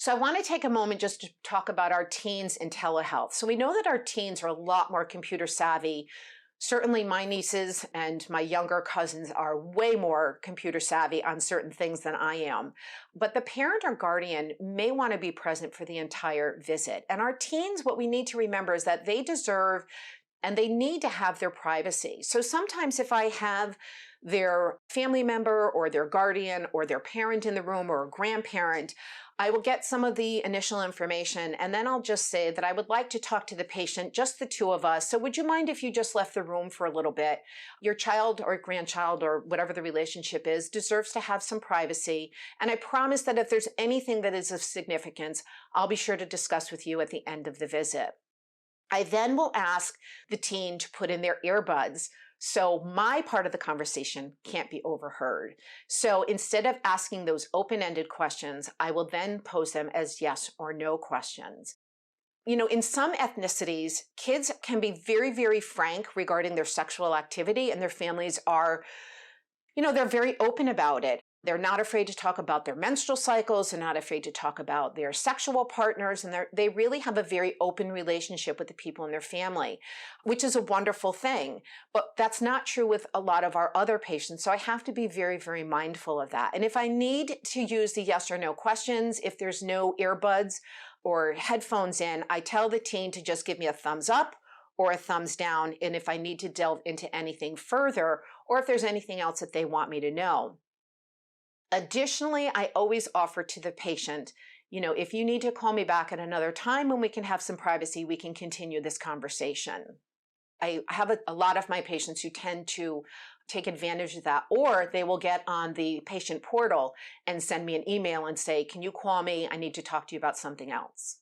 So I want to take a moment just to talk about our teens in telehealth. So we know that our teens are a lot more computer savvy. Certainly my nieces and my younger cousins are way more computer savvy on certain things than I am. But the parent or guardian may want to be present for the entire visit. And our teens, what we need to remember is that they deserve and they need to have their privacy. So sometimes if I have their family member or their guardian or their parent in the room or a grandparent, I will get some of the initial information and then I'll just say that I would like to talk to the patient, just the two of us. So would you mind if you just left the room for a little bit? Your child or grandchild or whatever the relationship is deserves to have some privacy. And I promise that if there's anything that is of significance, I'll be sure to discuss with you at the end of the visit. I then will ask the teen to put in their earbuds so my part of the conversation can't be overheard. So instead of asking those open-ended questions, I will then pose them as yes or no questions. You know, in some ethnicities, kids can be very, very frank regarding their sexual activity, and their families are, they're very open about it. They're not afraid to talk about their menstrual cycles. They're not afraid to talk about their sexual partners. And they really have a very open relationship with the people in their family, which is a wonderful thing. But that's not true with a lot of our other patients. So I have to be very, very mindful of that. And if I need to use the yes or no questions, if there's no earbuds or headphones in, I tell the teen to just give me a thumbs up or a thumbs down. And if I need to delve into anything further, or if there's anything else that they want me to know. Additionally, I always offer to the patient, if you need to call me back at another time when we can have some privacy, we can continue this conversation. I have a lot of my patients who tend to take advantage of that, or they will get on the patient portal and send me an email and say, can you call me? I need to talk to you about something else.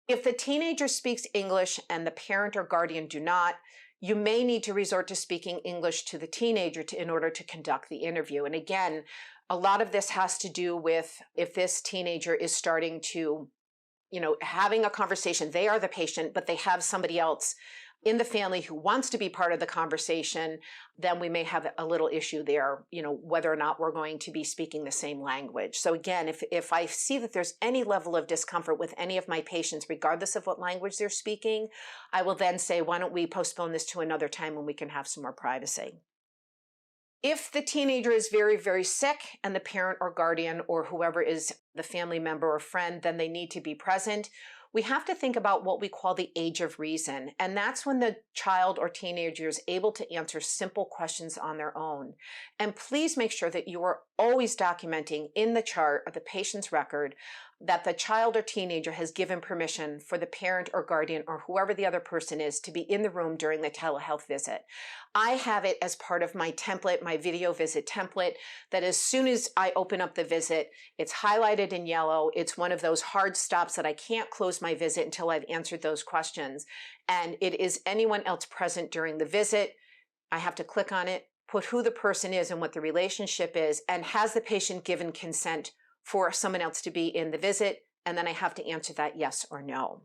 If the teenager speaks English and the parent or guardian do not, you may need to resort to speaking English to the teenager in order to conduct the interview. And again, a lot of this has to do with if this teenager is starting to, having a conversation, they are the patient, but they have somebody else in the family who wants to be part of the conversation, then we may have a little issue there, whether or not we're going to be speaking the same language. So again, if I see that there's any level of discomfort with any of my patients, regardless of what language they're speaking, I will then say, why don't we postpone this to another time when we can have some more privacy? If the teenager is very, very sick and the parent or guardian or whoever is the family member or friend, then they need to be present. We have to think about what we call the age of reason. And that's when the child or teenager is able to answer simple questions on their own. And please make sure that you are always documenting in the chart of the patient's record that the child or teenager has given permission for the parent or guardian or whoever the other person is to be in the room during the telehealth visit. I have it as part of my template, my video visit template, that as soon as I open up the visit, it's highlighted in yellow. It's one of those hard stops that I can't close my visit until I've answered those questions. And it is anyone else present during the visit. I have to click on it, put who the person is and what the relationship is, and has the patient given consent for someone else to be in the visit, and then I have to answer that yes or no.